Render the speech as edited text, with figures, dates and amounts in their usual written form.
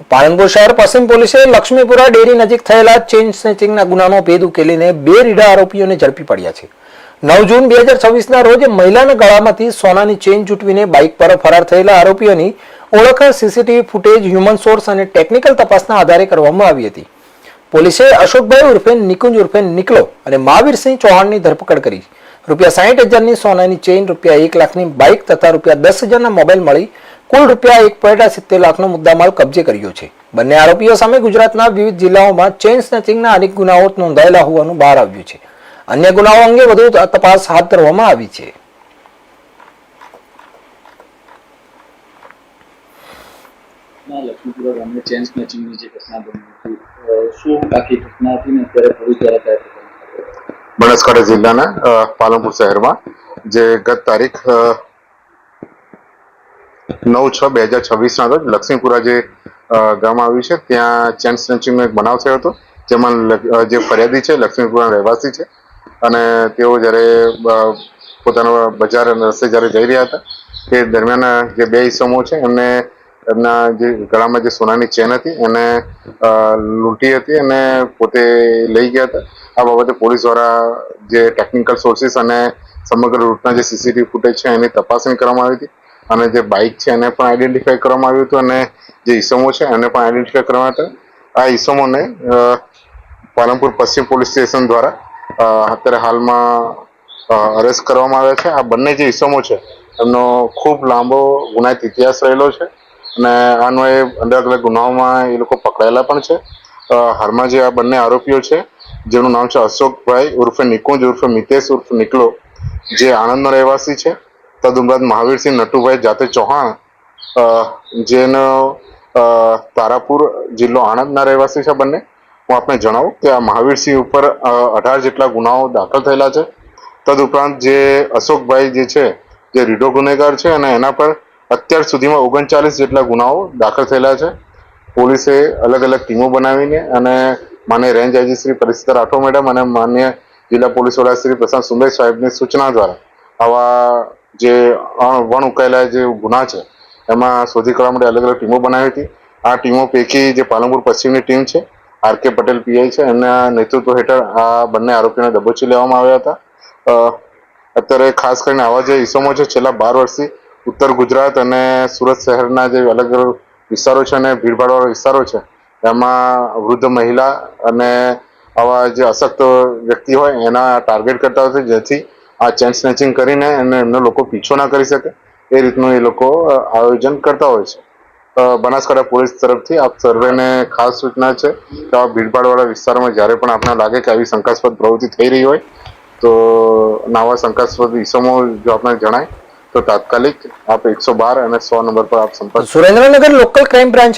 પાલનપુર શહેર પશ્ચિમ પોલીસે લક્ષ્મીપુરા ડેરી નજીક થયેલા ચેઇન સ્નેચિંગના ગુનાનો ભેદ ઉકેલીને 2 રીઢા આરોપીઓને ઝડપી પડ્યા છે। 9 જૂન 2026ના રોજ મહિલાના ગળામાંથી સોનાની ચેઇન જૂટવીને બાઇક પર ફરાર થયેલા આરોપીઓની ઓળખ સીસીટીવી ફૂટેજ, હ્યુમન સોર્સ અને ટેકનિકલ તપાસના આધારે કરવામાં આવી હતી। પોલીસે અશોકભાઈ ઉર્ફે નિકુંજ ઉર્ફે નિકલો અને મહાવીરસિંહ ચૌહાણની ધરપકડ કરી ₹60,000ની સોનાની ચેઇન, ₹1 લાખની બાઇક તથા ₹10,000ના મોબાઈલ મળી કુલ ₹1.70 લાખનો મુદ્દામાલ કબજે કર્યો છે। બંને આરોપીઓ સામે ગુજરાતના વિવિધ જિલ્લાઓમાં ચેઇન સ્નેચિંગના અનેક ગુનાઓ નોંધાયેલા હોવાનું બહાર આવ્યું છે। અન્ય ગુનાઓ અંગે વધુ તપાસ હાથ ધરવામાં આવી છે। લક્ષ્મીપુરા ગામે ચેઇન સ્નેચિંગની જે ઘટના બની હતી, શું આખી ઘટના હતી ને અત્યારે પોલીસ દ્વારા કયા પ્રકારની બનાસકાંઠા જિલ્લાના પાલનપુર શહેરમાં જે ગત તારીખ 9/6/2026ના રોજ લક્ષ્મીપુરા જે ગામ આવ્યું છે ત્યાં ચેઇન સ્નેચિંગનો એક બનાવ થયો હતો, જેમાં જે ફરિયાદી છે લક્ષ્મીપુરાના રહેવાસી છે અને તેઓ જ્યારે પોતાના બજાર રસ્તે જ્યારે જઈ રહ્યા હતા તે દરમિયાન જે 2 ઈસમો છે એમને એમના જે ગળામાં જે સોનાની ચેન હતી એને લૂંટી હતી અને પોતે લઈ ગયા હતા। આ બાબતે પોલીસ દ્વારા જે ટેકનિકલ સોર્સિસ અને સમગ્ર રૂટના જે સીસીટીવી ફૂટેજ છે એની તપાસણી કરવામાં આવી હતી અને જે બાઇક છે એને પણ આઈડેન્ટિફાઈ કરવામાં આવ્યું હતું અને જે ઈસમો છે એને પણ આઈડેન્ટિફાઈ કરવામાં હતા। આ ઈસમોને પાલનપુર પશ્ચિમ પોલીસ સ્ટેશન દ્વારા અત્યારે હાલમાં અરેસ્ટ કરવામાં આવ્યા છે। આ બંને જે ઈસમો છે એમનો ખૂબ લાંબો ગુનાહિત ઇતિહાસ રહેલો છે અને આનો એ અલગ અલગ ગુનાઓમાં એ લોકો પકડાયેલા પણ છે। હાલમાં જે આ બંને આરોપીઓ છે જેનું નામ છે અશોકભાઈ ઉર્ફે નિકુંજ ઉર્ફે મિતેશ ઉર્ફે નિકલો, જે આણંદનો રહેવાસી છે, તદુપરાંત મહાવીરસિંહ નટુભાઈ જાતે ચૌહાણ જેનો તારાપુર જિલ્લો આણંદના રહેવાસી છે બંને। હું આપને જણાવું કે આ મહાવીરસિંહ ઉપર 18 જેટલા ગુનાઓ દાખલ થયેલા છે। તદુપરાંત જે અશોકભાઈ જે છે જે રીઢો ગુનેગાર છે અને એના પર અત્યાર સુધીમાં 39 જેટલા ગુનાઓ દાખલ થયેલા છે। પોલીસે અલગ અલગ ટીમો બનાવીને અને માન્ય રેન્જ આઈજી શ્રી પરિસ્થિતિ રાઠોડ મેડમ અને માન્ય જિલ્લા પોલીસ વડા શ્રી પ્રશાંત સુંદર સાહેબની સૂચના દ્વારા આવા જે વણ ઉકેલાયેલા જે ગુના છે એમાં શોધી કાઢવા માટે અલગ અલગ ટીમો બનાવી હતી। આ ટીમો પૈકી જે પાલનપુર પશ્ચિમની ટીમ છે, આર.કે. પટેલ પીઆઈ છે, એમના નેતૃત્વ હેઠળ આ બંને આરોપીઓને દબોચી લેવામાં આવ્યા હતા। અત્યારે ખાસ કરીને આવા જે ઈસમો છે છેલ્લા 12 વર્ષથી ઉત્તર ગુજરાત અને સુરત શહેરના જે અલગ અલગ વિસ્તારો છે અને ભીડભાડવાળા વિસ્તારો છે એમાં વૃદ્ધ મહિલા અને આવા જે અશક્ત વ્યક્તિ હોય એના ટાર્ગેટ કરતા હોય છે, જેથી આ ચેન સ્નેચિંગ કરીને એમનો લોકો પીછો ના કરી શકે એ રીતનું એ લોકો આયોજન કરતા હોય છે। બનાસકાંઠા પોલીસ તરફથી આપ સર્વેને ખાસ સૂચના છે કે આ ભીડભાડવાળા વિસ્તારમાં જ્યારે પણ આપને લાગે કે આવી શંકાસ્પદ પ્રવૃત્તિ થઈ રહી હોય તો આવા શંકાસ્પદ ઈસમો જો આપને જણાય તો તાત્કાલિક આપ 112 અને 100 નંબર પર આપ સંપર્ક। Surendranagar local crime branch